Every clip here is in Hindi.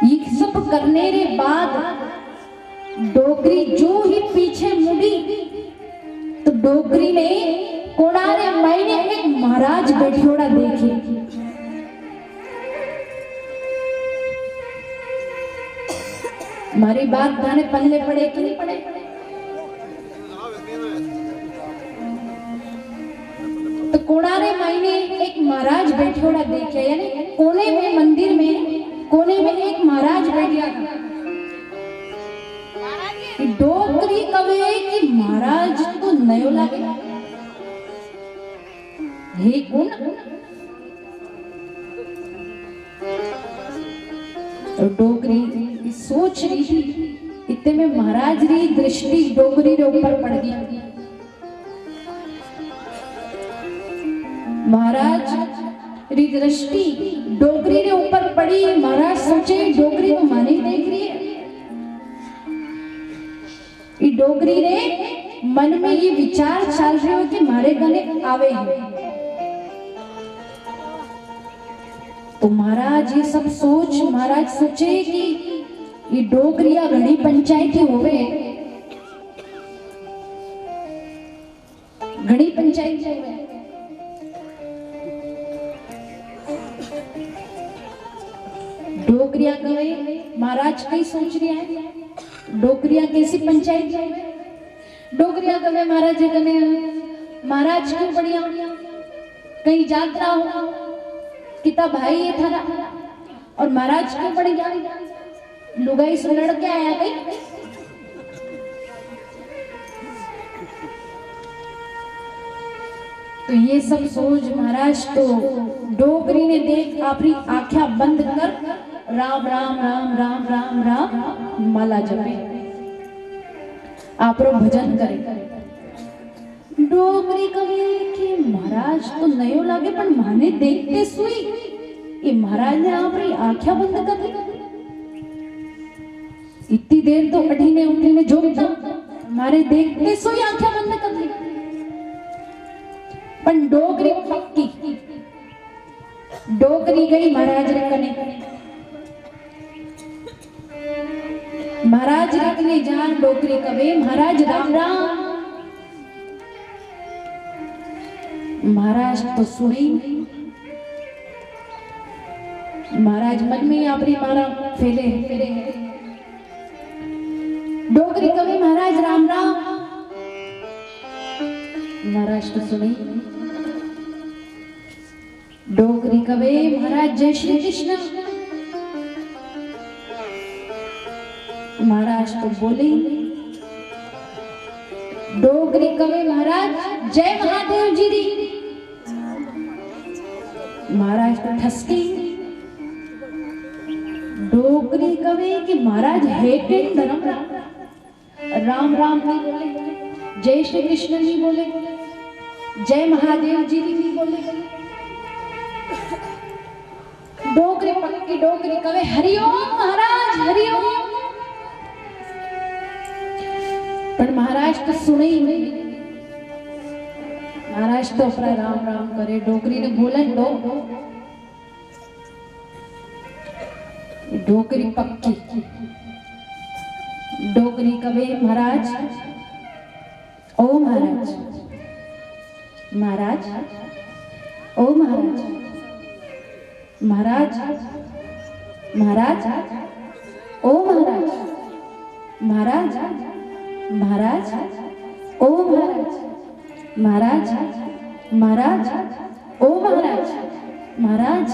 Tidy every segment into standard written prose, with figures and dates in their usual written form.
ये सब करने रे बाद डोगरी जो ही पीछे मुड़ी तो डोगरी ने कोड़ारे मायने एक महाराज बैठोड़ा देखे। मारी बात थाने पल्ले पड़े कि नहीं पड़े? तो कोड़ारे मायने एक महाराज बैठोड़ा देखे, यानी कोने में मंदिर में कोने में एक महाराज बैठा था। डोगरी कवे कि महाराज तो नयो लागे हे कौन? डोगरी सोच रही थी इतने में महाराज री दृष्टि डोगरी रे ऊपर पड़ गई। महाराज री दृष्टि डोगरी रे ऊपर पड़ी। महाराज सोचे डोगरी तो माने देख रही है। ये डोगरी रे मन में ये विचार चल रहे हो कि मारे गले आवे हैं। तो महाराज ये सब सोच महाराज सोचे कि ये डोगरिया घड़ी पंचायती होवे, घड़ी पंचायत होवे। डोगरिया कहे महाराज कई सोच रहे हैं डोगरिया कैसी पंचायत होवे। डोगरिया कहे महाराज कने महाराज क्यों बढ़िया कहीं यात्रा हो किता भाई ये थारा और महाराज क्यों बड़ी जानी लुगाई से लड़के आया कहीं। तो ये सब सोच महाराज तो डोगरी ने देख अपनी आंखें बंद कर राम राम राम राम राम राम माला जपे आपरो भजन करे। डोगरी कहे कि महाराज तो नयो लागे पर माने देखते सुई ये महाराज ने अपनी आंखें बंद कर दी। इतनी देर तो अठीने उठीने जोगता मारे देखते सुई आंखें बंद कर दी। पर डोगरी पक्की डोगरी गई महाराज रे कने। महाराज रे कने जान डोगरी कवे महाराज राम राम। महाराज तो सुनी महाराज मन में अपनी मारा फेले फेरे डोगरी कवि महाराज राम राम। महाराज तो सुनी डोगरी कवि महाराज जय श्री कृष्ण। महाराज तो बोले डोगरी कवि महाराज जय महादेव जी दी। महाराज तो ठसके डोगरी कवे कि महाराज है के धर्म राम राम नहीं बोले, जय श्री कृष्ण नहीं बोले, जय महादेव जी नहीं बोले। डोगरी पक्की डोगरी कवे हरिओम महाराज हरिओम। पर महाराज तो सुने ही नहीं। महाराज तो अपना राम राम करे। डोगरी ने बोला दो डोगरी पक्की डोगरी कवे महाराज ओ महाराज महाराज ओ महाराज महाराज महाराज ओ महाराज महाराज महाराज ओ महाराज महाराज महाराज ओ महाराज महाराज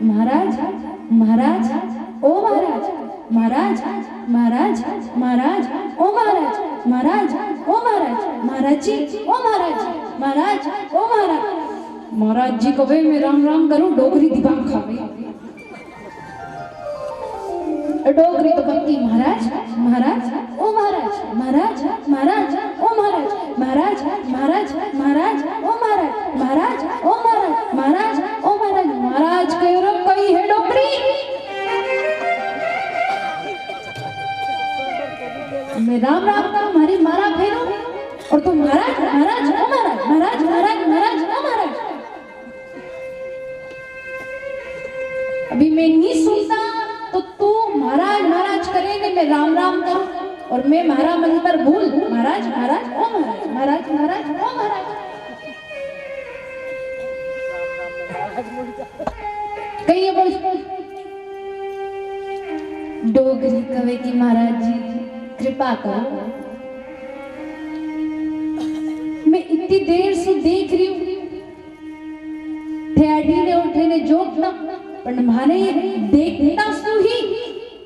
महाराज महाराज ओ महाराज महाराज महाराज महाराज ओ महाराज महाराज ओ महाराज महाराज जी ओ महाराज महाराज ओ महाराज। महाराज जी कहे मैं राम राम करूं डोगरी दिमाग खावे। डोगरी तो बनती महाराज महाराज ओ महाराज महाराज महाराज ओ महाराज महाराज महाराज महाराज ओ महाराज महाराज ओ महाराज महाराज ओ महाराज। महाराज कहो रो कोई है डोगरी मैं राम राम करूं हमारी मारा फेरो और तुम महाराज महाराज ओ महाराज महाराज महाराज महाराज ओ महाराज। अभी मैं नहीं सुनता तो तू मैं राम राम करूं और मैं मारा मंत्र भूल महाराज महाराज ओ महाराज महाराज महाराज ओ महाराज कहिए बोल डोगरी कवे की महाराज जी कृपा करो मैं इतनी देर से देख रही हूं थे अडी ने उठे ने जोगता पण माने देखता सु ही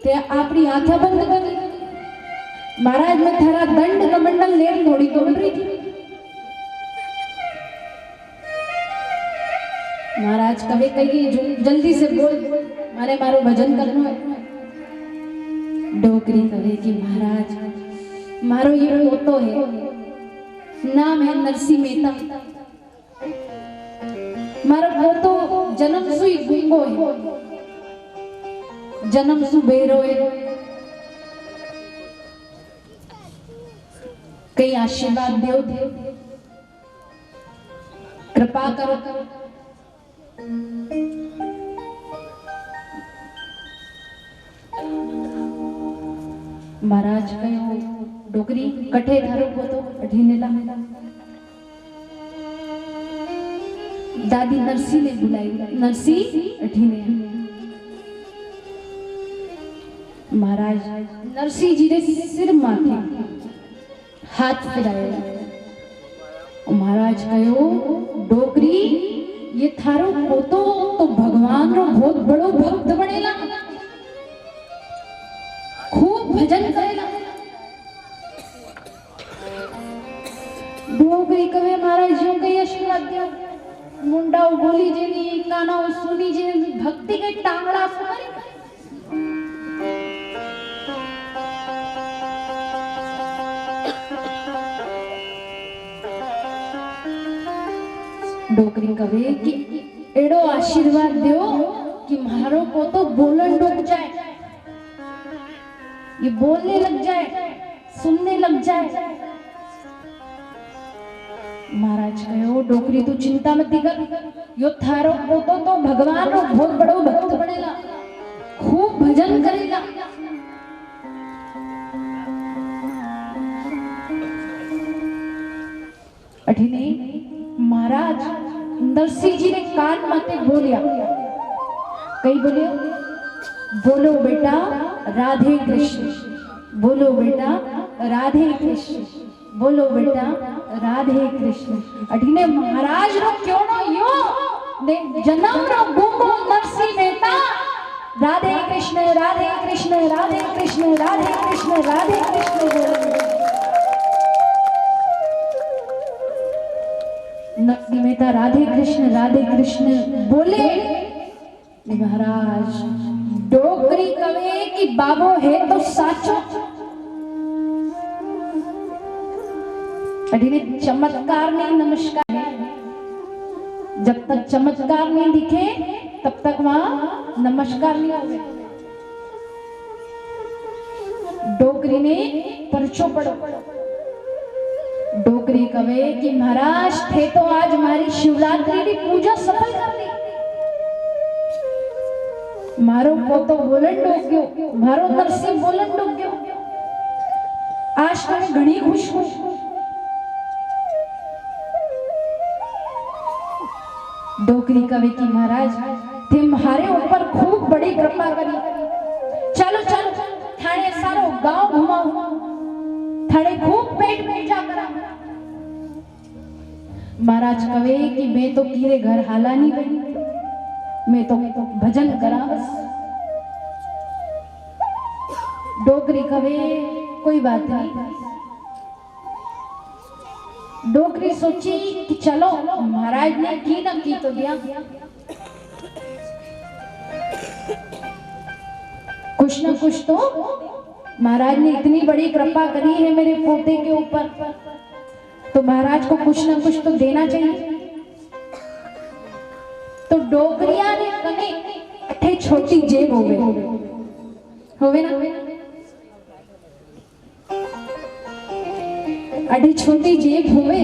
ते आपरी आंखें बंद कर ली महाराज मैं थारा दंड कमंडल लेर थोड़ी तोड़ रही थी महाराज कभी कहिए जल्दी से बोल मारे मारो भजन करनो है डोगरी कहे कि महाराज मारो ये पोतो है नाम है नरसिंह मेहता मारो पोतो जन्म सुई गुंगो है जन्म सु बेरो है कई आशीर्वाद दो कृपा करो महाराज कहो डोगरी कठे थारो पोतो अठीनेला दादी नरसी ने बुलाई नरसी अठीने महाराज नरसी जी ने सिर माथे हाथ फिराया महाराज कहो डोगरी ये थारो पोतो तो भगवान रो बहुत बड़ो भक्त बनेला खूब भजन करेला डोगरी कवे महाराज यूं कई आशीर्वाद दिया मुंडाओ बोली जेनी कानाओ सुनी जेनी भक्ति के टांगड़ा सुमारी डोगरी कवे कि एड़ो आशीर्वाद दो कि मारो को तो बोलन डूब जाए ये बोलने लग जाए सुनने लग जाए महाराज कहो डोगरी तू चिंता मत कर यो थारो पोतो तो भगवान रो बहुत बड़ो भक्त बनेला खूब भजन करेला अठीने महाराज नरसिंह जी ने कान माते बोलिया कई बोलियो बोलो बेटा राधे कृष्ण बोलो बेटा राधे कृष्ण बोलो बेटा राधे कृष्ण अठीने महाराज रो क्यों नो यो ने जन्म रो गुंगो नरसिंह मेहता राधे कृष्ण राधे कृष्ण राधे कृष्ण राधे कृष्ण राधे कृष्ण नरसिंह मेहता राधे कृष्ण बोले महाराज डोगरी कवे कि बाबो है तो साचो अठीने चमत्कार नहीं नमस्कार है जब तक चमत्कार नहीं दिखे तब तक वहां नमस्कार नहीं होगा डोगरी ने परचो पढ़ो डोगरी कवे कि महाराज थे तो आज हमारी शिवरात्रि की पूजा सफल कर दी मारो पोतो बोलन डोग्यो मारो नरसिंह बोलन डोग्यो आज तो मैं घणी खुश हूं डोगरी कवे की महाराज थे हमारे ऊपर खूब बड़ी कृपा करी चलो चलो थाने सारो गांव घुमाओ थाने खूब पेट पूजा करा महाराज कवे कि मैं तो कीरे घर हाला नहीं गई मैं तो भजन करा बस डोगरी कवे कोई बात नहीं डोगरी सोची कि चलो महाराज ने की ना की तो दिया कुछ ना कुछ तो महाराज ने इतनी बड़ी कृपा करी है मेरे पोते के ऊपर तो महाराज को कुछ ना कुछ तो देना चाहिए तो डोगरिया ने कने अठे छोटी जेब होवे ना अठी छोटी जेब होवे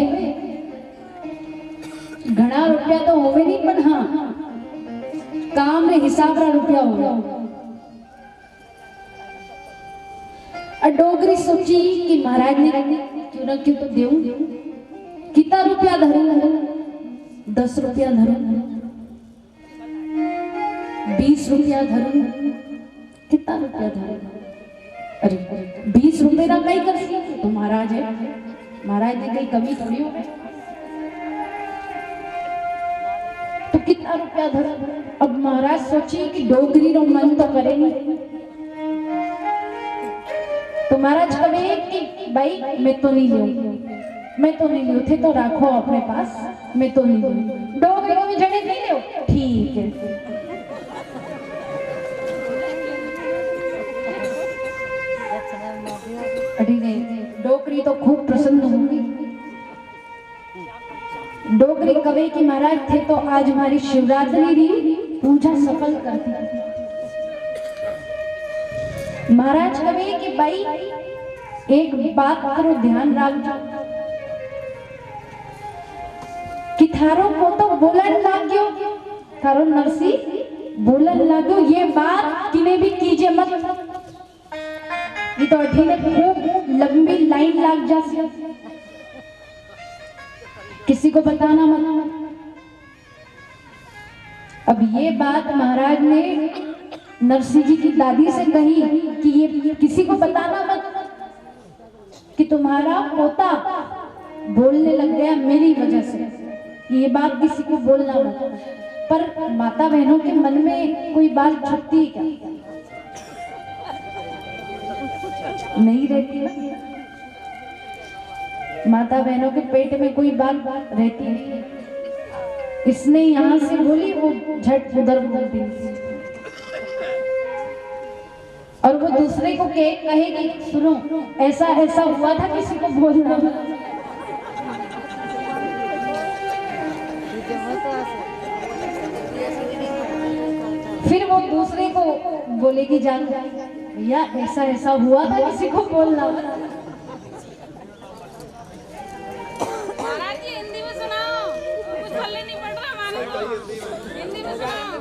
घना रुपया तो होवे नहीं पर हाँ काम रे हिसाब रा रुपया होवे और डोगरी सोची कि महाराज ने क्यों ना क्यों तो देऊ, कितना रुपया धरू, 10 रुपया धरू, 20 रुपया धरू, कितना रुपया धरू? अरे 20 रुपये का कई कर सी तो महाराज है, महाराज ने कहीं कमी थोड़ी हो, तो कितना रुपया धरू? अब महाराज सोची कि डोगरी रो मन तो करे नहीं, तो महाराज कहे कि भाई मैं तो नहीं लूं, मैं तो नहीं लूं, थे तो रखो अपने पास, मैं तो नहीं लूं, डोगरी में जड़े नहीं लो, ठीक है। डोगरी तो खूब प्रसन्न होगी। डोगरी कवे कि महाराज थे तो आज हमारी शिवरात्रि री पूजा सफल करती। महाराज कवे कि भाई एक बात करो ध्यान रखो कि थारो को तो बोलन लाग्यो, थारो नरसी बोलन लाग्यो, ये बात किने भी कीजिए मत, ये तो अठीने खूब लंबी लाइन लाग जाती, किसी को बताना मत। अब ये बात महाराज ने नरसिंह जी की दादी से कही कि ये किसी को बताना मत कि तुम्हारा पोता बोलने लग गया मेरी वजह से, ये बात किसी को बोलना मत। पर माता बहनों के मन में कोई बात छुपती क्या? नहीं रहती। माता बहनों के पेट में कोई बात रहती नहीं। इसने यहाँ से बोली, वो झट उधर बोल दी, और वो दूसरे को कहेगी सुनो ऐसा ऐसा हुआ था, किसी को बोलना। फिर वो दूसरे को बोलेगी जान भैया ऐसा ऐसा हुआ था, किसी को बोलना। महाराज जी हिंदी में सुनाओ, कुछ बोलने नहीं पड़ रहा, मानो हिंदी में सुनाओ।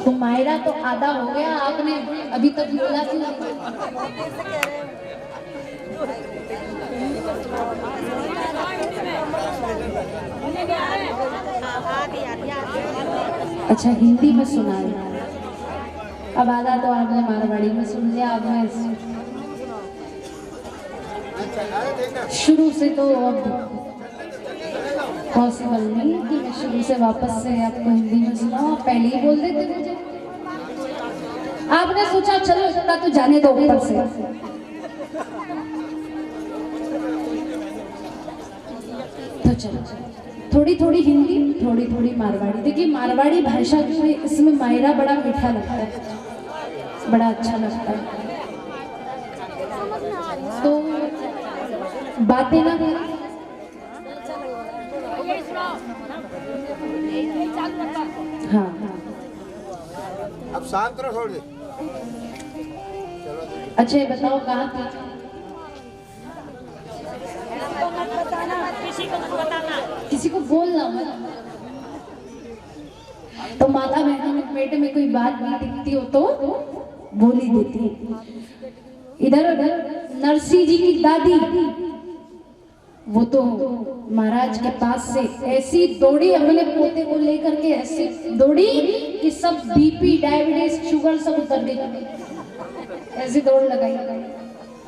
तो मायरा तो आधा हो गया, आपने अभी तक बोला क्यों? अच्छा हिंदी में सुना है, अब आधा तो आपने मारवाड़ी में सुन लिया। अब मैं शुरू से तो अब पॉसिबल नहीं कि मैं शुरू से वापस से आपको हिंदी में सुनाऊं, पहले ही बोल देते मुझे। आपने सोचा चलो इतना तो जाने दो ऊपर से। तो चलो थोड़ी थोड़ी हिंदी, थोड़ी थोड़ी मारवाड़ी। देखिए मारवाड़ी भाषा जो है इसमें मायरा बड़ा मीठा लगता है, बड़ा अच्छा लगता है। तो बातें ना हाँ अब शांत रहो थोड़ी। अच्छा ये बताओ कहाँ थे? किसी को बोलना मत। तो माता बहनों के पेट में कोई बात नहीं दिखती हो तो बोल ही देती है। इधर उधर नरसिंह जी की दादी वो तो महाराज के पास से ऐसी दौड़ी, अपने पोते को लेकर के ऐसी दौड़ी कि सब बीपी डायबिटीज शुगर सब उतर गई, ऐसी दौड़ लगाई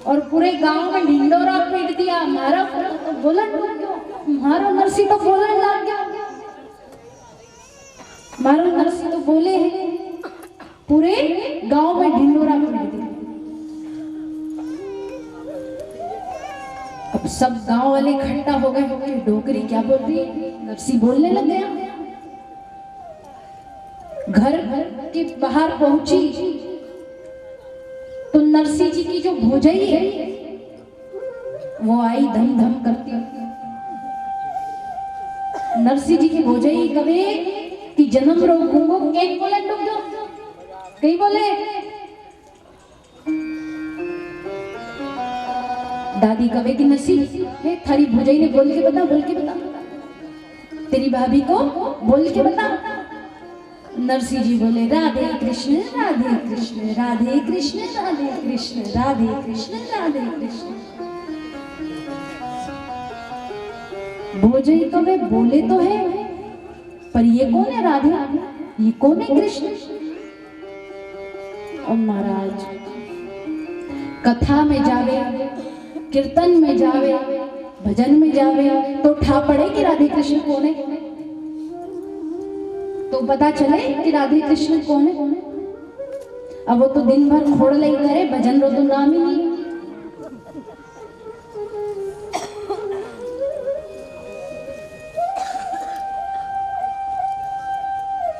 और पूरे गांव में ढिंडोरा पीट दिया। हमारा तो बोलन लग गया, हमारा नरसिंह तो बोलन लग गया, हमारा नरसिंह तो बोले हैं, पूरे गांव में ढिंडोरा पीट दिया। अब सब गांव वाले इकट्ठा हो गए, डोगरी क्या बोल रही है? नरसिंह बोलने लग गया। घर के बाहर पहुंची तो नरसिंह जी की जो भौजाई है वो आई धम धम करती। नरसिंह जी की भौजाई कहे कि जन्म रो गूंगो केन बोले डूब दो, कहीं बोले। दादी कहे कि नरसिंह थारी भौजाई ने बोल के बता, बोल के बता, तेरी भाभी को बोल के बता। नरसिंह जी बोले राधे कृष्ण राधे कृष्ण राधे कृष्ण राधे कृष्ण राधे कृष्ण राधे कृष्ण। भोजई तो वे बोले तो है, पर ये कौन है राधे, ये कौन है कृष्ण। और महाराज कथा में जावे, कीर्तन में जावे, भजन में जावे तो ठा पड़े कि राधे कृष्ण कौन है, तो पता चले कि राधे कृष्ण कौन है। अब वो तो दिन भर खोड़ लई करे, भजन रो तो नाम ही नहीं।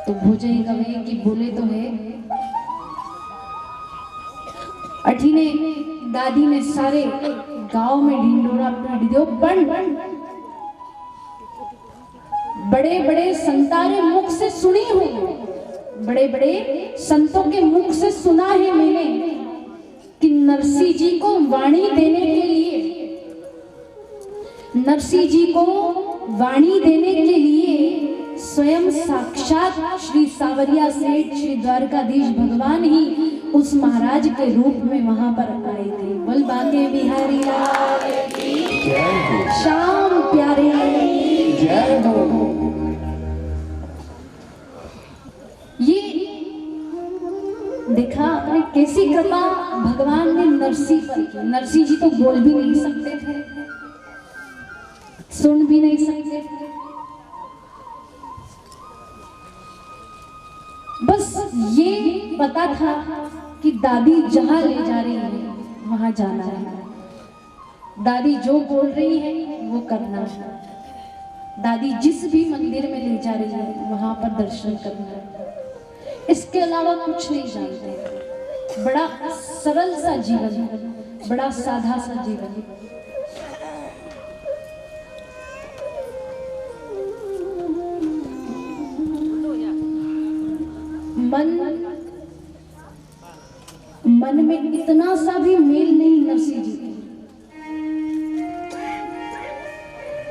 तो भोजई गवे कि बोले तो है। अठी ने दादी ने सारे गांव में ढिंडोरा पीट दियो, पण बड़े बड़े संतारे मुख से सुनी हुई, बड़े बड़े संतों के मुख से सुना है मैंने कि नरसिंह जी को वाणी देने के लिए, नरसिंह जी को वाणी देने के लिए स्वयं साक्षात श्री सावरिया सेठ श्री द्वारकाधीश भगवान ही उस महाराज के रूप में वहां पर आए थे। बोल बांके बिहारी लाल की श्याम प्यारे जय हो। ये देखा आपने कैसी कृपा भगवान ने नरसिंह पर की। नरसिंह जी तो बोल भी नहीं सकते थे, सुन भी नहीं सकते थे, बस ये पता था कि दादी जहां ले जा रही है वहां जाना है, दादी जो बोल रही है वो करना है, दादी जिस भी मंदिर में ले जा रही है वहां पर दर्शन करना है, इसके अलावा कुछ नहीं जानते। बड़ा सरल सा जीवन, बड़ा साधा सा जीवन। मन में इतना सा भी मेल नहीं नरसिंह जी,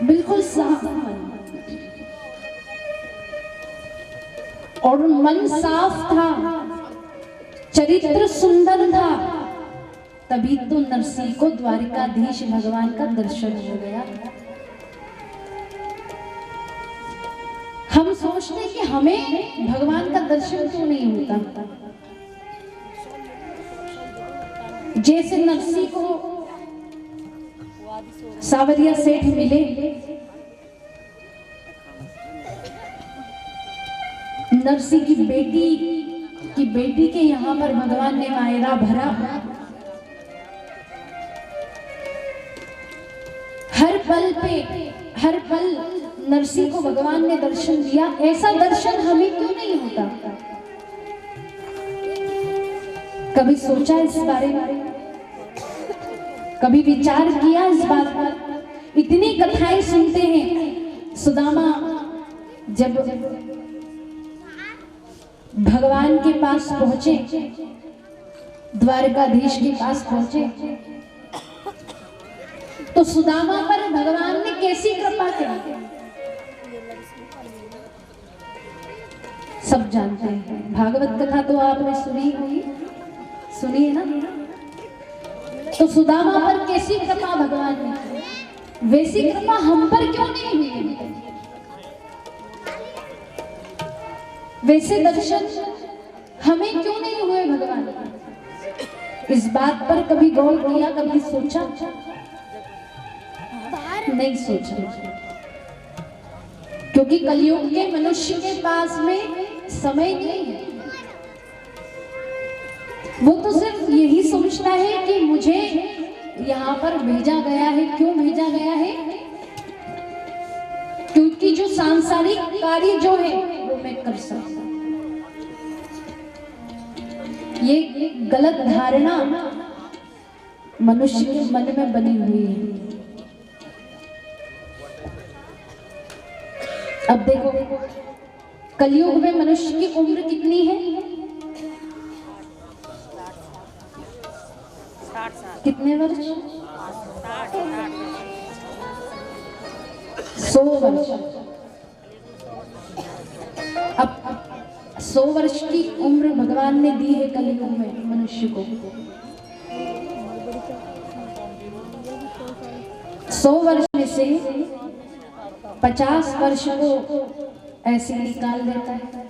बिल्कुल साफ मन, और मन साफ था, चरित्र सुंदर था, तभी तो नरसिंह को द्वारिकाधीश भगवान का दर्शन हो गया। हम सोचते हैं कि हमें भगवान का दर्शन क्यों नहीं होता। जैसे नरसिंह को सावरिया सेठ मिले, नरसिंह की बेटी के यहाँ पर भगवान ने मायरा भरा। हर पल नरसिंह को भगवान ने दर्शन दिया। ऐसा दर्शन हमें क्यों नहीं होता? कभी सोचा इस बारे में? कभी विचार किया इस बात पर? इतनी कथाएं सुनते हैं। सुदामा जब भगवान के पास पहुंचे, द्वारकाधीश के पास पहुंचे, तो सुदामा पर भगवान ने कैसी कृपा की सब जानते हैं। भागवत कथा तो आपने सुनी होगी, सुनी है ना? तो सुदामा पर कैसी कृपा भगवान ने, वैसी कृपा हम पर क्यों नहीं हुई? वैसे दर्शन हमें क्यों नहीं हुए भगवान? इस बात पर कभी गौर किया, कभी सोचा? नहीं सोचा, क्योंकि कलयुग के मनुष्य के पास में समय नहीं है। वो तो सिर्फ यही सोचता है कि मुझे यहाँ पर भेजा गया है। क्यों भेजा गया है? क्योंकि जो सांसारिक कार्य जो है वो मैं कर सकता। ये गलत धारणा मनुष्य के मन में बनी हुई है। अब देखो, कलयुग में मनुष्य की उम्र कितनी है? 60 कितने वर्ष? 100 वर्ष। अब 100 वर्ष की उम्र भगवान ने दी है कलयुग में मनुष्य को। 100 वर्ष में से 50 वर्ष को ऐसे निकाल देता है।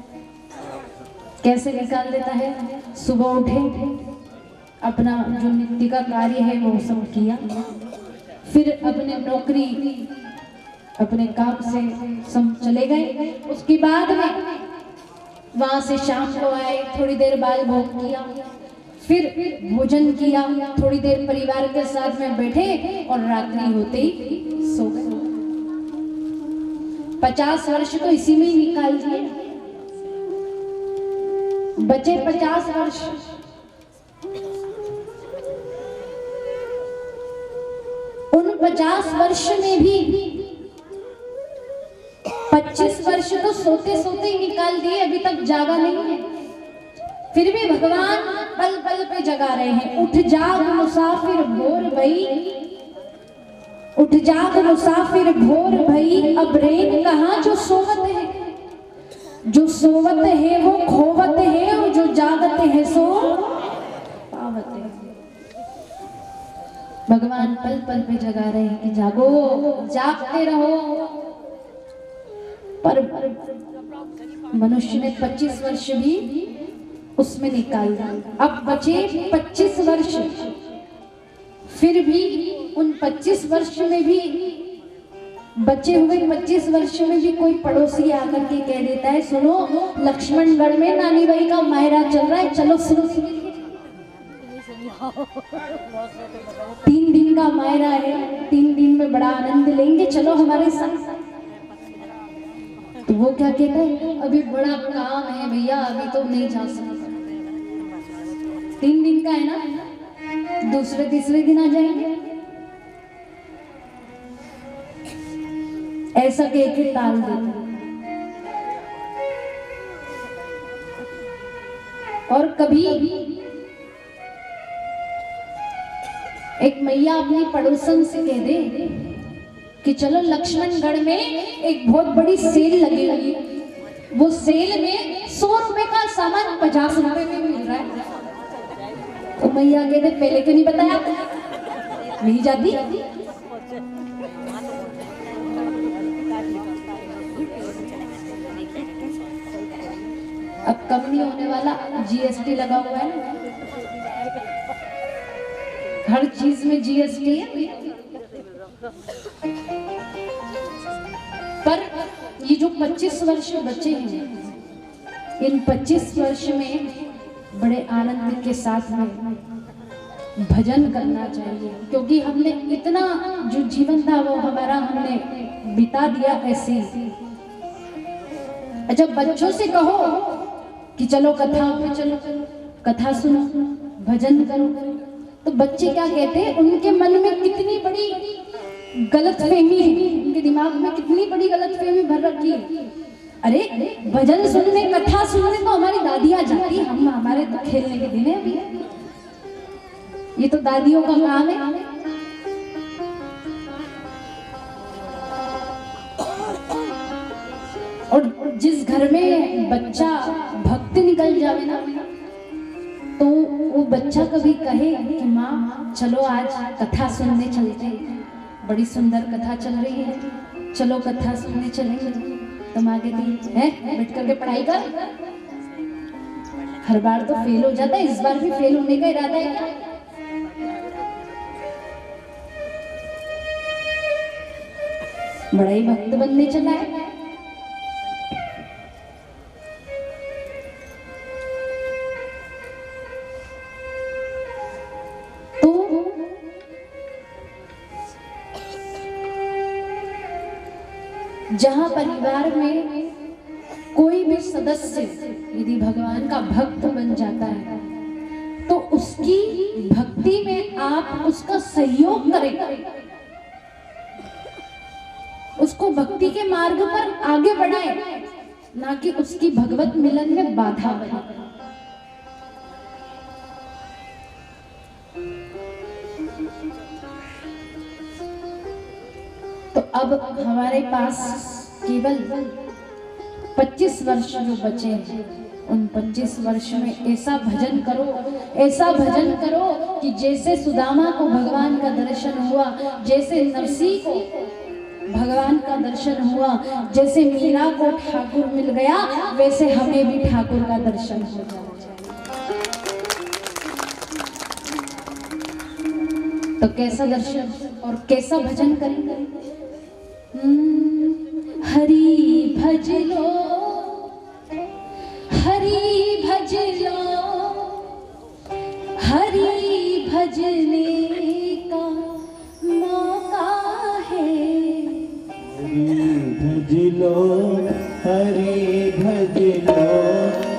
कैसे निकाल देता है? सुबह उठे, अपना जो नित्य का कार्य है वो सब किया, फिर अपने नौकरी अपने काम से सब चले गए। उसके बाद में वहां से शाम को आए, थोड़ी देर बाल भोग किया, फिर भोजन किया, थोड़ी देर परिवार के साथ में बैठे और रात्रि होते ही सो गए। 50 वर्ष तो इसी में ही निकाल दिए, बचे 50 वर्ष। उन 50 वर्ष में भी 25 वर्ष तो सोते सोते ही निकाल दिए, अभी तक जागा नहीं है। फिर भी भगवान पल पल पे जगा रहे हैं। उठ जाग मुसाफिर भोर भई, उठ जाग मुसाफिर भोर भई, अब रैन कहाँ जो सोवत है। जो सोवत है वो खोवत है, और जो जागत है सो पावत है। भगवान पल पल पे जगा रहे हैं कि जागो, जागते रहो। पर मनुष्य ने 25 वर्ष भी उसमें निकाल दिया। अब बचे 25 वर्ष। फिर भी उन 25 वर्ष में भी, बचे हुए 25 वर्ष में भी कोई पड़ोसी आकर के कह देता है, सुनो लक्ष्मणगढ़ में नानी बाई का मायरा चल रहा है, चलो सुनो। 3 दिन का मायरा है, 3 दिन में बड़ा आनंद लेंगे, चलो हमारे साथ। तो वो क्या कहता है, अभी बड़ा काम है भैया, अभी तो नहीं जा सकता। 3 दिन का है ना, दूसरे तीसरे दिन आ जाएंगे। ऐसा कह के टाल देते। और कभी एक मैया अपनी पड़ोसन से कह दे कि चलो लक्ष्मणगढ़ में एक बहुत बड़ी सेल लगी हुई, वो सेल में 100 रुपए का सामान 50 रुपए में मिल रहा है। तो मैया कहते पहले क्यों नहीं बताया, नहीं जाती। अब कम नहीं होने वाला, जीएसटी लगा हुआ है, हर चीज में जीएसटी है। पर ये जो 25 वर्ष बचे हैं, इन 25 वर्ष में बड़े आनंद के साथ में भजन करना चाहिए, क्योंकि हमने इतना जो जीवन था वो हमारा हमने बिता दिया ऐसे। अच्छा, बच्चों से कहो कि चलो कथा पे चलो, कथा सुनो, भजन करो, तो बच्चे क्या कहते हैं, उनके मन में कितनी बड़ी गलतफहमी है, उनके दिमाग में कितनी बड़ी गलतफहमी भर रखी है। अरे भजन सुनने, कथा सुनने तो हमारी दादियां जाती, हम हमारे तो खेलने के दिन है अभी, ये तो दादियों का काम है। और जिस घर में बच्चा भक्त निकल जावे ना, तो वो बच्चा कभी कहे कि माँ चलो आज कथा सुनने चलते, बड़ी सुंदर कथा चल रही है, चलो कथा सुनने चलेंगे। तो माँ कहती है बैठ करके पढ़ाई कर। हर बार तो फेल हो जाता है, इस बार भी फेल होने का इरादा है क्या? बड़ा ही भक्त बनने चला है। जहां परिवार में कोई भी सदस्य यदि भगवान का भक्त बन जाता है, तो उसकी भक्ति में आप उसका सहयोग करें, उसको भक्ति के मार्ग पर आगे बढ़ाएं, ना कि उसकी भगवत मिलन में बाधा बने। तो अब हमारे पास केवल 25 वर्ष जो बचे हैं, उन 25 वर्ष में ऐसा भजन करो कि जैसे सुदामा को भगवान का दर्शन हुआ, जैसे नरसिंह को भगवान का दर्शन हुआ, जैसे मीरा को ठाकुर मिल गया, वैसे हमें भी ठाकुर का दर्शन हो जाए। तो कैसा दर्शन और कैसा भजन करेंगे? हरि भज लो, हरि भज लो, हरि भजने का मौका है। हरि भज लो, हरि भज लो,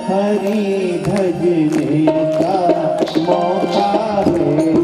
हरि भजने का मौका है।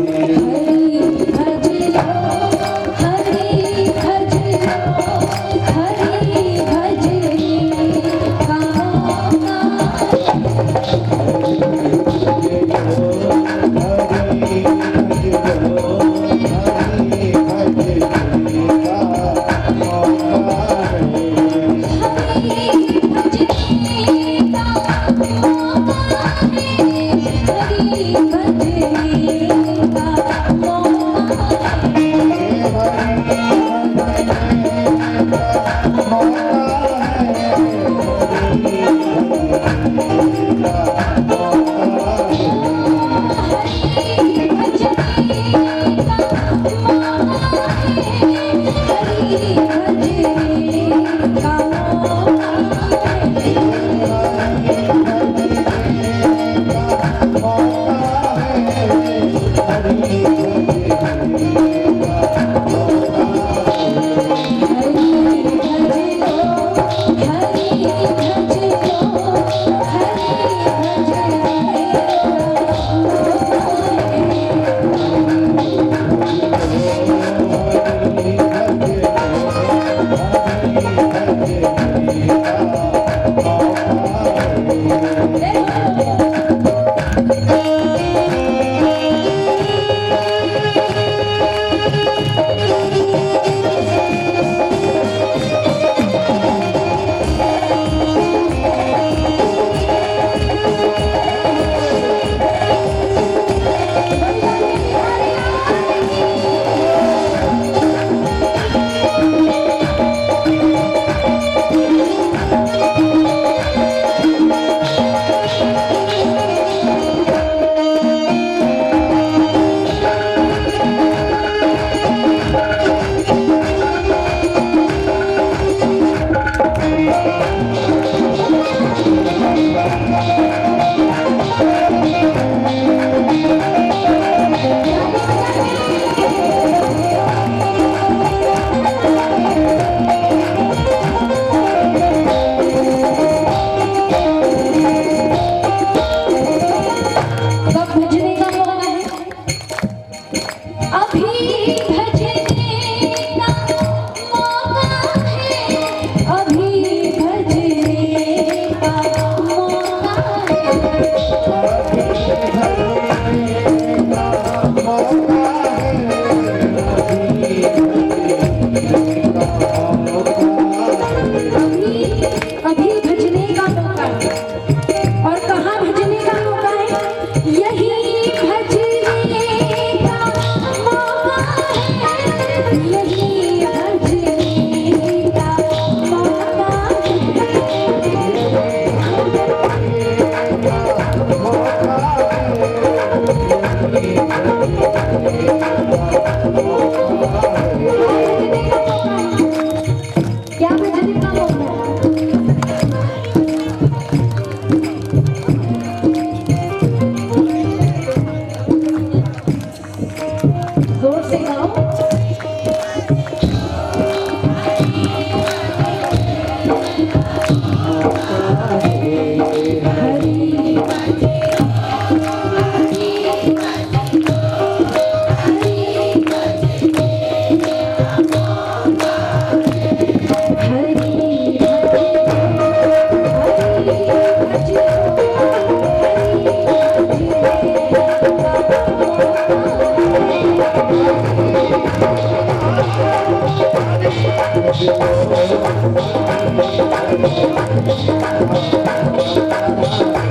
Thank you.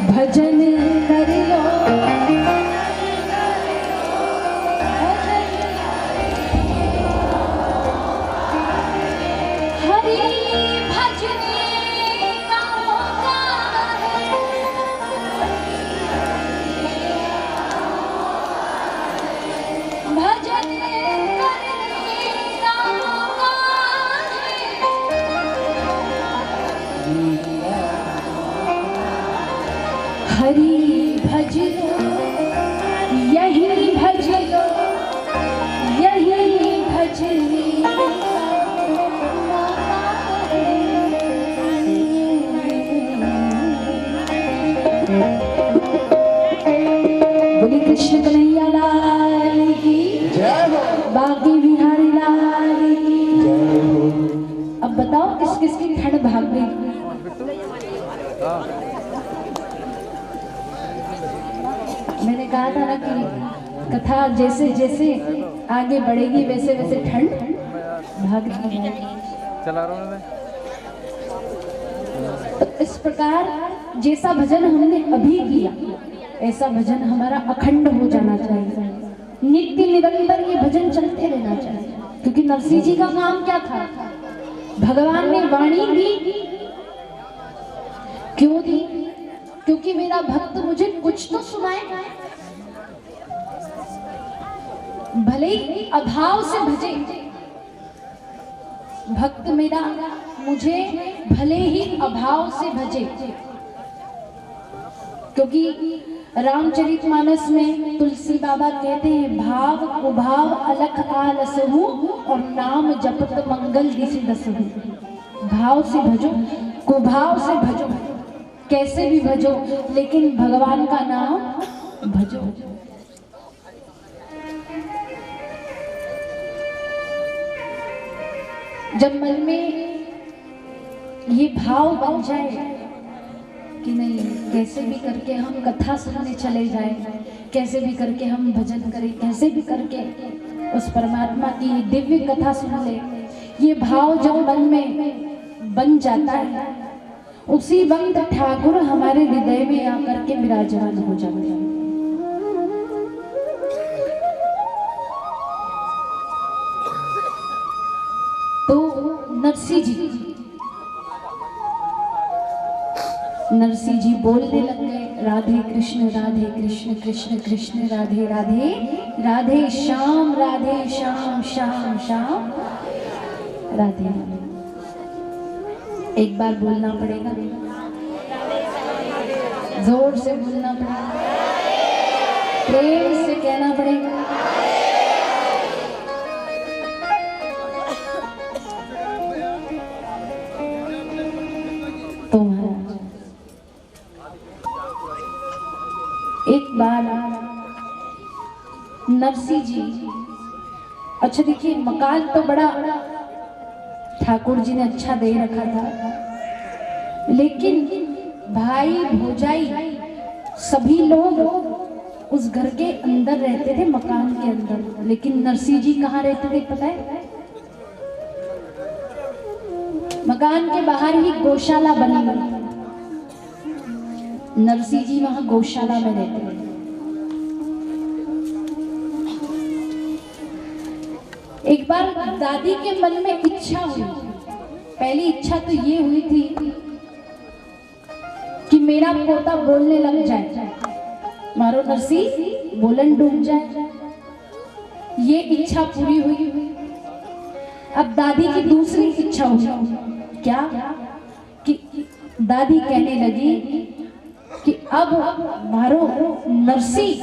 भजन कर लो हरि भजने का मौका है भजन करने का मौका हरि भज लो यही भज लो यही भजने बोली कृष्ण कन्हैया लाल की जय हो। बाकी बिहारी लाल की जय हो। अब बताओ किस किस की ठंड भाग गई। मैंने कहा था ना कि कथा जैसे जैसे आगे बढ़ेगी वैसे वैसे ठंड भागती है। चला रहा हूँ मैं। तो इस प्रकार जैसा भजन हमने अभी किया ऐसा भजन हमारा अखंड हो जाना चाहिए। नित्य निरंतर ये भजन चलते रहना चाहिए। क्योंकि नरसिंह जी का काम क्या था? भगवान ने वाणी दी, क्यों दी? क्योंकि मेरा भक्त मुझे कुछ तो सुनाएगा, भले ही अभाव से भजे। भक्त मेरा मुझे भले ही अभाव से भजे, क्योंकि रामचरितमानस में तुलसी बाबा कहते हैं भाव कुभाव अलख आलसहु और नाम जपत मंगल दिसि दसहु। भाव से भजो, कुभाव से भजो, कैसे भी भजो, लेकिन भगवान का नाम भजो। जब मन में ये भाव बन जाए कि नहीं, कैसे भी करके हम कथा सुनने चले जाएं, कैसे भी करके हम भजन करें, कैसे भी करके उस परमात्मा की दिव्य कथा सुन ले, ये भाव जब मन में बन जाता है उसी वक्त ठाकुर हमारे हृदय में आकर के विराजमान हो जाते हैं। तो नरसिंह जी बोलने लग गए राधे कृष्ण कृष्ण कृष्ण राधे राधे, राधे श्याम श्याम श्याम राधे। एक बार बोलना पड़ेगा, जोर से बोलना पड़ेगा, प्रेम से कहना पड़ेगा। तो एक बार नरसिंह जी, अच्छा देखिए मकान तो बड़ा ठाकुर जी ने अच्छा दे रखा था, लेकिन भाई भौजाई सभी लोग उस घर के अंदर रहते थे, मकान के अंदर। लेकिन नरसिंह जी कहाँ रहते थे पता है? मकान के बाहर ही गौशाला बनी हुई, नरसिंह जी वहां गौशाला में रहते थे। एक बार दादी के मन में इच्छा हुई, पहली इच्छा तो ये हुई थी कि मेरा पोता बोलने लग जाए, मारो नरसिंह बोलन डूब जाए। ये इच्छा पूरी हुई। अब दादी की दूसरी इच्छा हुई, क्या कि दादी कहने लगी कि अब मारो नरसिंह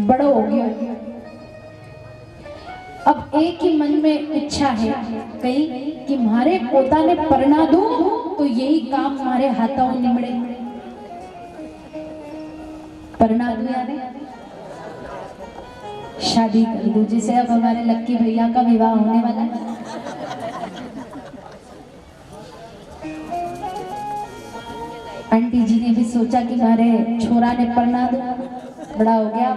बड़ो हो गया, अब एक ही मन में इच्छा है कहीं कि मारे पोता ने परना दो तो यही काम हमारे हाथों निमड़े। परना दिया ने शादी कर दो, जैसे अब हमारे लक्की भैया का विवाह होने वाला है। आंटी जी ने भी सोचा कि हमारे छोरा ने परना दो, बड़ा हो गया।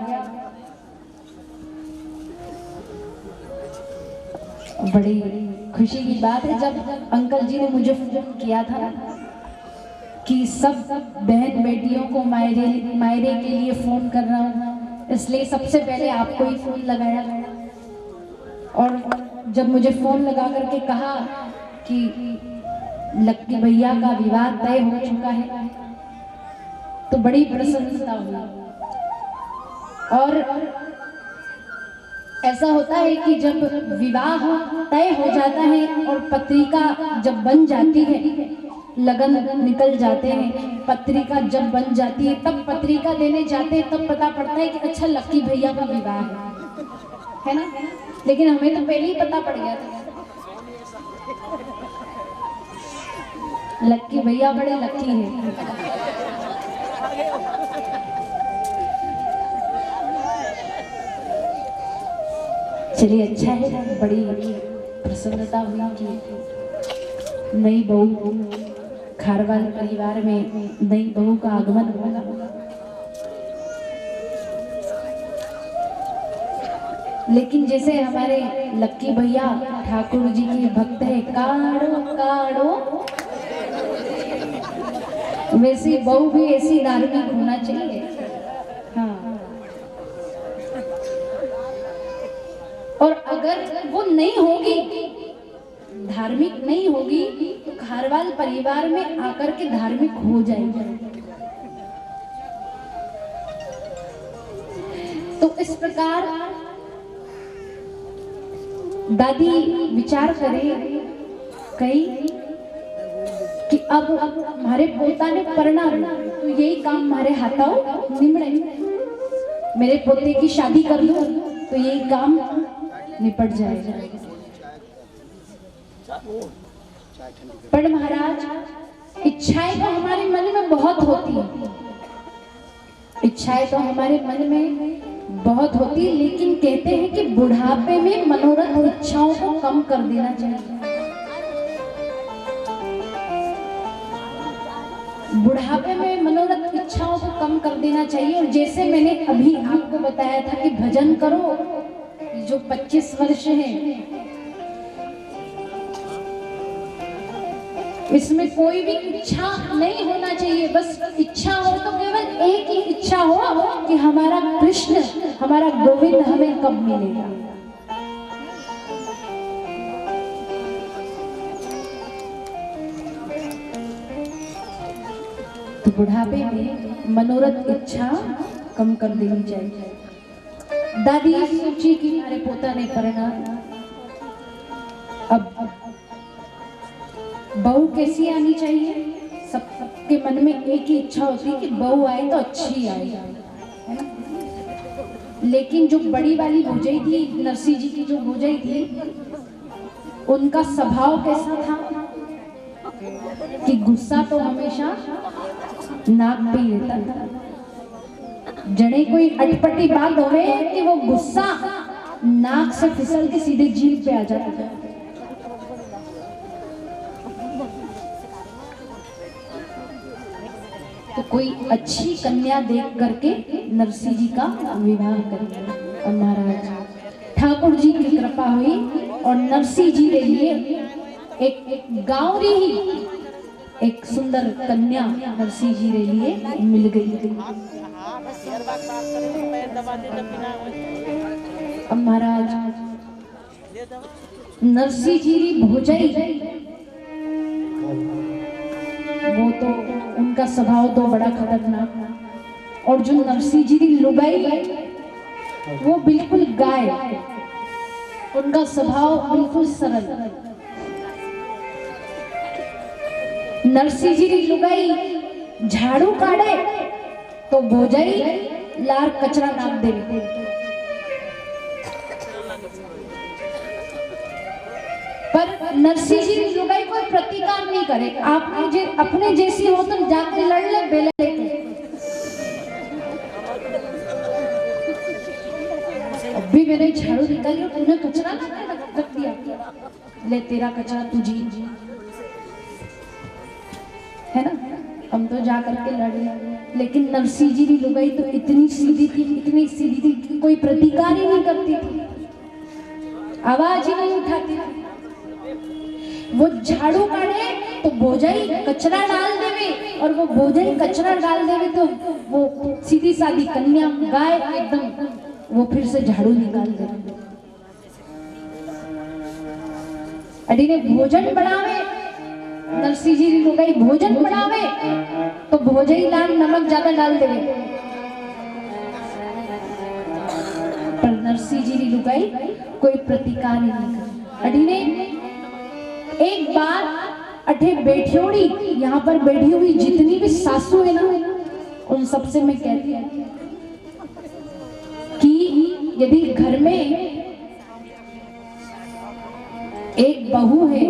बड़ी खुशी की बात है जब अंकल जी ने मुझे फोन किया था कि सब बहन बेटियों को मायरे के लिए फोन कर रहा हूँ, इसलिए सबसे पहले आपको ही फोन लगाया। और जब मुझे फोन लगा करके कहा कि लक्की भैया का विवाह तय हो चुका है तो बड़ी प्रसन्नता हुई। और ऐसा होता है कि जब विवाह तय हो जाता है और पत्रिका जब बन जाती है, लगन निकल जाते हैं, पत्रिका जब बन जाती है तब पत्रिका देने जाते हैं, तब पता पड़ता है कि अच्छा लक्की भैया का विवाह है ना। लेकिन हमें तो पहले ही पता पड़ गया था। लक्की भैया बड़े लक्की हैं। चलिए अच्छा है, बड़ी प्रसन्नता हुई कि नई बहू खारवाल परिवार में नई बहू का आगमन होगा। लेकिन जैसे हमारे लक्की भैया ठाकुर जी के भक्त है, काड़ो काड़ो, वैसी बहू भी ऐसी धार्मिक होना चाहिए। हाँ, और अगर वो नहीं होगी, धार्मिक नहीं होगी, तो खारवाल परिवार में आकर के धार्मिक हो जाएगी। तो इस प्रकार दादी विचार करें कहीं कि अब हमारे पोता ने परना तो यही काम हमारे हाथों निमड़े। मेरे पोते की शादी कर लो तो यही काम निपट जाएगा। पर महाराज, इच्छाएं तो हमारे मन में बहुत होती है, इच्छाएं तो हमारे मन में बहुत होती है, लेकिन कहते हैं कि बुढ़ापे में मनोरथ इच्छाओं को कम कर देना चाहिए। बुढ़ापे में मनोरथ इच्छाओं को कम कर देना चाहिए। और जैसे मैंने अभी आपको बताया था कि भजन करो, जो 25 वर्ष है इसमें कोई भी इच्छा नहीं होना चाहिए। बस इच्छा हो तो केवल एक ही इच्छा हो कि हमारा कृष्ण, हमारा गोविंद हमें कब मिलेगा। तो बुढ़ापे में मनोरथ इच्छा कम कर देनी चाहिए। दादी सोची कि हमारे पोता ने परना, अब बहू कैसी आनी चाहिए। सबके मन में एक ही इच्छा होती है कि बहू आए तो अच्छी आए, है ना। लेकिन जो बड़ी वाली भौजाई थी, नरसिंह जी की जो भौजाई थी, उनका स्वभाव कैसा था कि गुस्सा तो हमेशा नाक पे ही रहता था। जड़े कोई अटपटी बात होवे कि वो गुस्सा नाक से फिसल के सीधे जीभ पे आ जाता है। तो कोई अच्छी कन्या देख करके नरसिंह जी का विवाह करेंगे। और महाराज ठाकुर जी की कृपा हुई और नरसिंह जी के लिए एक गाँवरी ही एक सुंदर कन्या नरसिंह जी के लिए मिल गई। अब महाराज नरसिंह जी की भौजाई, वो तो उनका स्वभाव तो बड़ा खतरनाक, और जो नरसिंह जी की लुगाई वो बिल्कुल गाय, उनका स्वभाव बिल्कुल सरल। नरसिंह जी की लुगाई झाड़ू काढ़े तो भौजाई लार कचरा नाक दे। नरसिंह जी लुगाई कोई प्रतिकार नहीं करे, आपने जे अपने जैसी हो तो जाकर लड़ ले बेले लेके। अभी मैंने झाड़ू निकाली, तूने कचरा रख दिया, ले तेरा कचरा तुझी है ना, हम तो जा करके लड़े। लेकिन नरसिंह जी की लुगाई तो इतनी सीधी थी, इतनी सीधी थी कि कोई प्रतिकार ही नहीं करती थी, आवाज ही नहीं उठाती थी। वो झाड़ू काटे तो भोजाई कचरा डाल देवे, और वो भोजाई कचरा डाल देवे तो वो सीधी सादी कन्या गाय एकदम वो फिर से झाड़ू निकाल देवे। अड़ी ने भोजन बनावे, नरसिंह जी लुगाई भोजन बनावे तो भोजाई लाल नमक ज्यादा डाल देवे, पर नरसिंह जी की लुगाई कोई प्रतिकार नहीं कर। अड़ी ने एक बार अठे बैठियोड़ी, यहाँ पर बैठी हुई जितनी भी सासू है ना, उन सबसे मैं कहती हूँ कि यदि घर में एक बहू है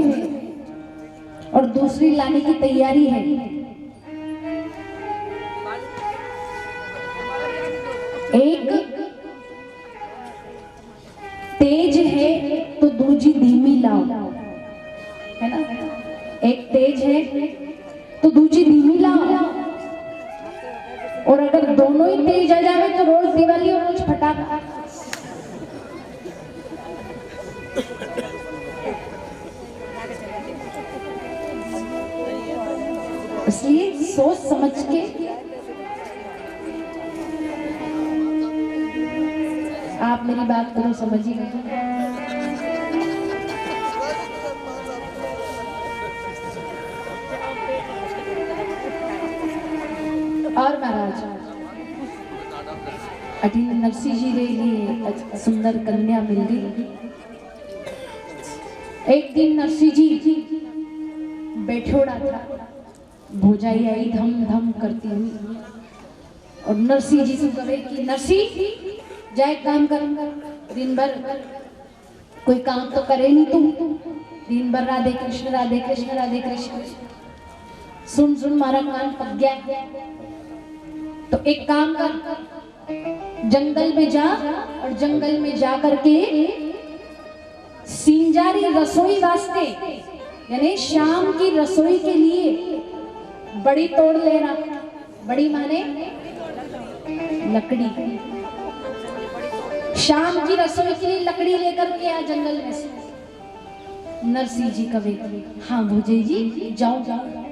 और दूसरी लाने की तैयारी है, एक तेज है तो दूसरी धीमी लाओ, है ना, एक तेज है तो दूसरी धीमी लाओ। और अगर दोनों ही तेज आ जावे तो रोज दिवाली और रोज फटाका। इसलिए सोच समझ के आप मेरी बात करो, समझिएगा। और महाराज अटी नरसिंह जी रे लिए सुंदर कन्या मिल गई। एक दिन नरसिंह जी बैठोड़ा था, भोजाई आई धम धम करती हुई और नरसिंह जी से कहे कि नरसिंह जाए काम कर, दिन भर कोई काम तो करे नहीं तुम, दिन भर राधे कृष्ण राधे कृष्ण राधे कृष्ण। सुन सुन मारा कान पक गया, तो एक काम कर, जंगल में जा और जंगल में जा करके सिंजारी रसोई वास्ते यानी शाम की रसोई के लिए बड़ी तोड़ लेना। बड़ी माने लकड़ी, शाम की रसोई के लिए लकड़ी लेकर के आ जंगल में से। नरसिंह जी कहे हाँ भोजाई जी जाओ जाओ।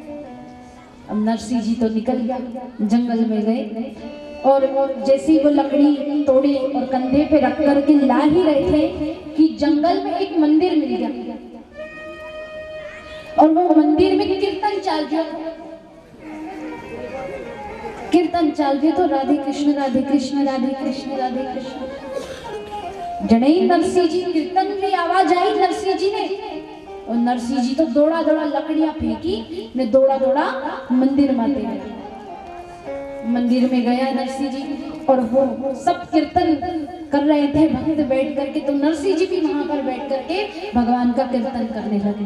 अब नरसिंह जी तो निकल गया, जंगल में गए और जैसी वो लकड़ी तोड़ी और कंधे पे रख कर के ला ही रहे थे कि जंगल में एक मंदिर मिल गया और वो मंदिर में कीर्तन चल गया। कीर्तन चल गया तो राधे कृष्ण राधे कृष्ण राधे कृष्ण राधे कृष्ण। जने नरसिंह जी कीर्तन की आवाज आई नरसिंह जी ने, और नरसिंह जी तो दौड़ा दौड़ा लकड़ियां फेंकी ने दौड़ा दौड़ा मंदिर में गए। मंदिर में गया नरसिंह जी और वो सब कीर्तन कर रहे थे भक्त बैठ करके, तो नरसिंह जी भी वहां पर बैठ करके भगवान का कीर्तन करने लगे।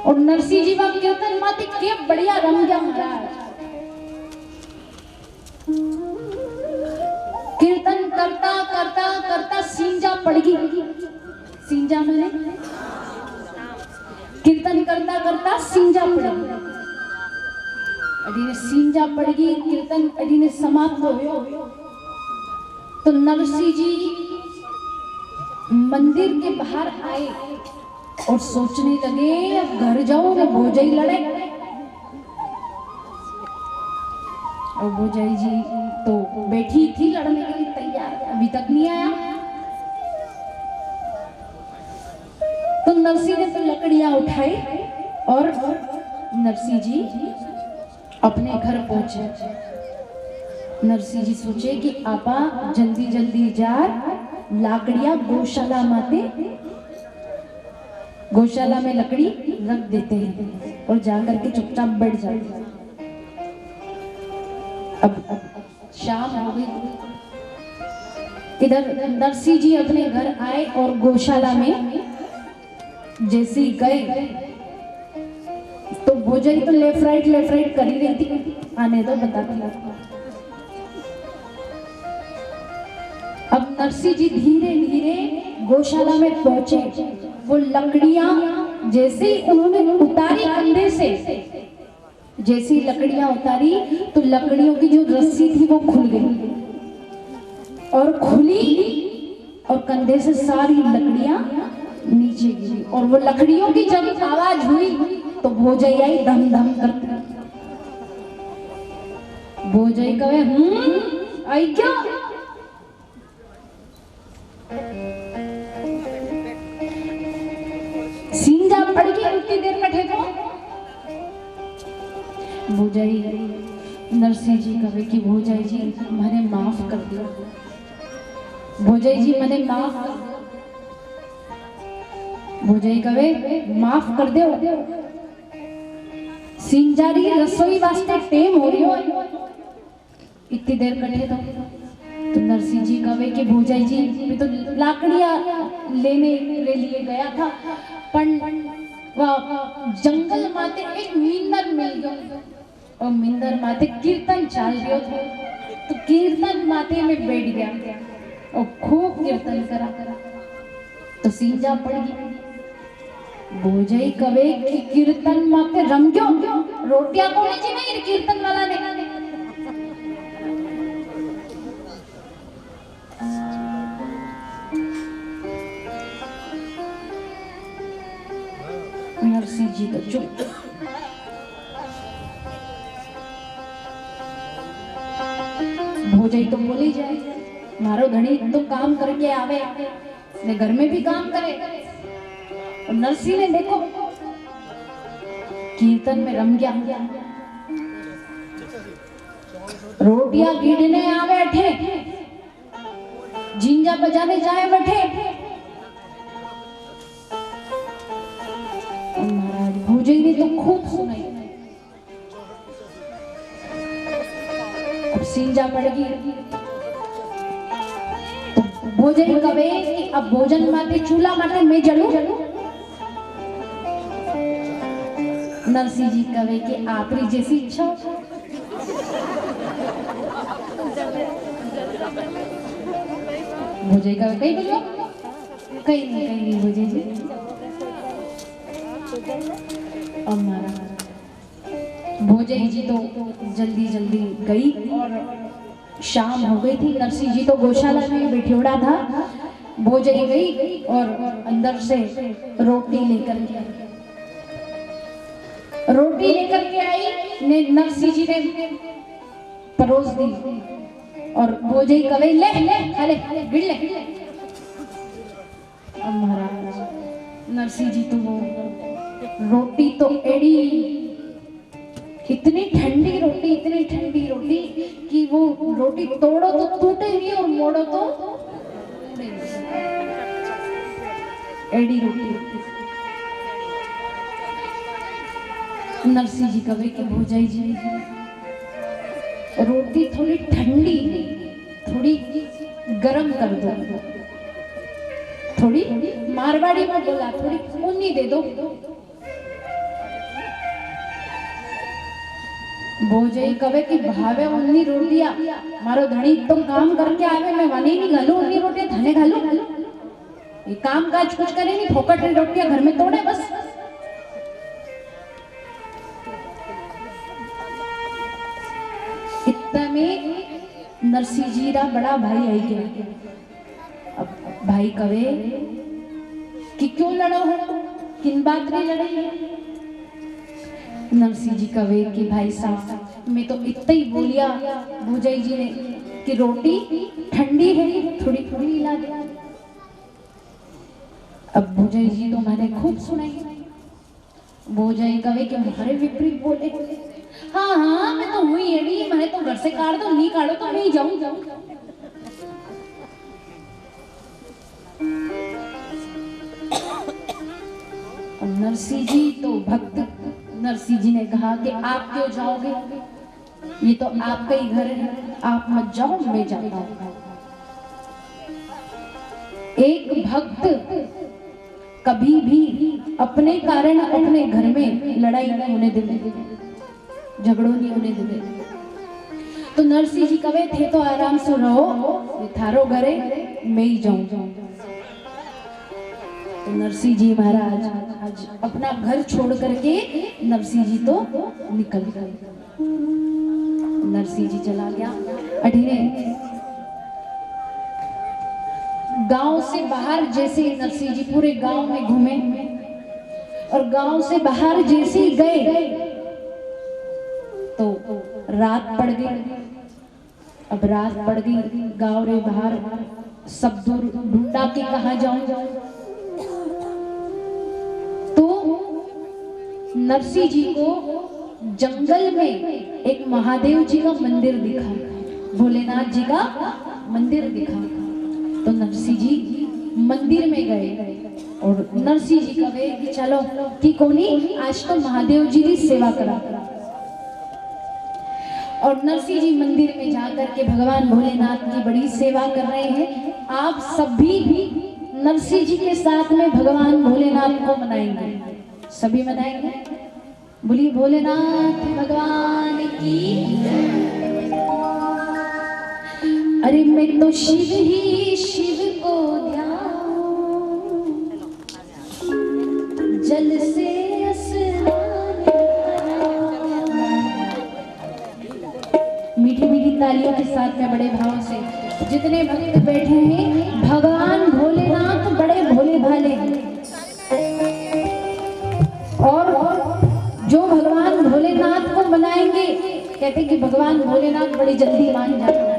और नरसिंह जी वहां कीर्तन माते के बढ़िया रंग गया महाराज। कीर्तन करता करता करता सिंजा पड़ गई। सिंजा मैंने कीर्तन करता करता सिंजा पड़ गई। अड़ी सिंजा पड़ गई, कीर्तन अड़ी ने समाप्त हो गयो। तो नरसिंह जी मंदिर के बाहर आए और सोचने लगे अब घर जाओ ना भोजाई लड़े। और भोजाई जी तो बैठी थी लड़ने के लिए तैयार, अभी तक नहीं आया। तो नरसिंह ने तो लकड़ियां उठाई और नरसिंह जी अपने घर पहुंचे। नरसिंह जी सोचे कि आपा जल्दी जल्दी जा लाकड़ियां गौशाला माते, गौशाला में लकड़ी रख देते हैं और जाकर के चुपचाप बैठ जाते हैं। अब शाम हो गई, इधर नरसिंह जी अपने घर आए और गौशाला में जैसे ही गए तो भोजाई तो लेफ्ट राइट कर ही रही थी। आने दो, बताती हूँ। अब नरसिंह जी धीरे धीरे गौशाला में पहुंचे। वो लकड़ियां जैसे ही उन्होंने उतारी कंधे से, जैसी लकड़ियां उतारी तो लकड़ियों की जो रस्सी थी वो खुल गई और खुली और कंधे से सारी लकड़ियां नीचे गिरी। और वो लकड़ियों की जब आवाज हुई तो भोजाई आई धम धम करते। भोजाई कहे आई क्या? सींजा पड़ गई उतनी देर बैठे तो। भोजाई नरसिंह जी कहे कि भोजाई जी मैंने माफ कर दिया, भोजाई जी मैंने माफ कर दिया। भोजाई कहे माफ कर दो, सिंजारी रसोई वास्ते टेम हो रही हो इतनी देर कटे तो नरसिंह जी कहे कि भोजाई जी मैं तो लाकड़ियां लेने के लिए गया था पर जंगल माते एक मींदर मिल गयो और मींदर माते कीर्तन चाल रही था तो कीर्तन माते में बैठ गया और खूब कीर्तन करा तो सींजा पड़ गई। भोजाई कवे कि कीर्तन माते रम क्यों रोटियां कोने जी नहीं कीर्तन वाला ने। नरसिंह जी तो चुप। भोजाई तो बोली जाए मारो धनी तो काम करके आवे ने घर में भी काम करे। और नरसिंह ने देखो कीर्तन में रम गया, रोटियां गीडने आवे बैठे, झिंझा बजाने जाए बैठे। महाराज भोजाई ने तो खूब सुनाई। अब सिंजा पड़ गई तो भोजाई कवे कि अब भोजन माटे चूल्हा माटे मैं जलूं। नरसिंह जी कवे कि आपरी जैसी इच्छा। भोजाई कवे कहीं बोलो कहीं नहीं भोजाई जी। अब महाराज भोजाई जी तो जल्दी जल्दी गई और शाम हो गई थी। नरसिंह जी तो गौशाला में बैठोड़ा था। भोजाई गई और अंदर से रोटी लेकर के आई ने नरसिंह जी ने परोस दी और भोजाई कवे ले खा ले गिर ले। अब महाराज नरसिंह जी तो वो रोटी तो एड़ी इतनी ठंडी रोटी कि वो रोटी तोड़ो तो टूटे नहीं और मोड़ो तो एड़ी रोटी। नरसिंह जी कहे कि भोजाई जी रोटी थोड़ी ठंडी थोड़ी गरम कर दो, थोड़ी मारवाड़ी में बोला थोड़ी ऊनी दे दो। भोजाई कहे कि भावे ऊनी रोटियां मारो धनी तो काम करके आवे मैं वानी नहीं घालू ऊनी रोटियां धने घालू। ये काम काज कुछ करे नहीं फोकट रोटियां घर में तोड़े बस। इतना में नरसिंह जी रा बड़ा भाई आई गया। अब भाई कवे कि क्यों लड़ो हो किन बात रे लड़ाई है। नरसिंह जी कवे कि भाई साहब मैं तो इतना ही बोलिया भोजाई जी ने कि रोटी ठंडी है थोड़ी थोड़ी हिला दे। अब भोजाई जी तो मैंने खूब सुनाई। भोजाई कवे कि हमारे विपरीत बोले हाँ मैं तो हुई एडी मैंने तो घर से काट दो नहीं काटो तो नहीं जाऊं। नरसिंह जी तो भक्त। नरसिंह जी ने कहा कि आप क्यों जाओगे, ये तो आपका ही घर है, आप मत जाओ मैं जाता हूं। एक भक्त कभी भी अपने कारण अपने घर में लड़ाई नहीं होने देवे, झगड़ो नहीं होने देवे। तो नरसिंह जी कहे थे तो आराम से रहो, थारो घरे मैं ही जाऊं। तो नरसिंह जी महाराज आज अपना घर छोड़ करके नरसिंह जी तो निकल गए। नरसिंह जी चला गया अठीने गांव से बाहर। जैसे नरसिंह जी पूरे गांव में घूमे और गांव से बाहर जैसे ही गए तो रात पड़ गई। अब रात पड़ गई, गांव रे बाहर सब दूर ढूंढा के कहा जाऊं। तो नरसिंह जी को जंगल में एक महादेव जी का मंदिर दिखा, भोलेनाथ जी का मंदिर दिखा। तो नरसिंह जी मंदिर में गए और नरसिंह जी कहे कि चलो कि कोनी आज तो महादेव जी की सेवा करा। और नरसिंह जी मंदिर में जाकर के भगवान भोलेनाथ की बड़ी सेवा कर रहे हैं। आप सभी भी नरसिंह जी के साथ में भगवान भोलेनाथ को मनाएंगे, सभी मनाएंगे। बोलिए भोलेनाथ भगवान की। अरे मैं तो शिव ही शिव को ध्यान, जल से मीठी मीठी तालियों के साथ में बड़े भाव से जितने भक्त बैठे हैं, भगवान भोलेनाथ बड़े भोले भाले हैं। और जो भगवान भोलेनाथ को मनाएंगे, कहते कि भगवान भोलेनाथ बड़ी जल्दी मान जाते हैं,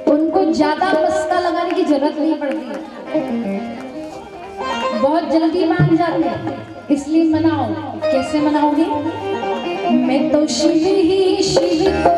उनको ज्यादा मस्का लगाने की जरूरत नहीं पड़ती है, बहुत जल्दी मान जाते हैं। इसलिए मनाओ। कैसे मनाओगे? मैं तो शिव ही शिव को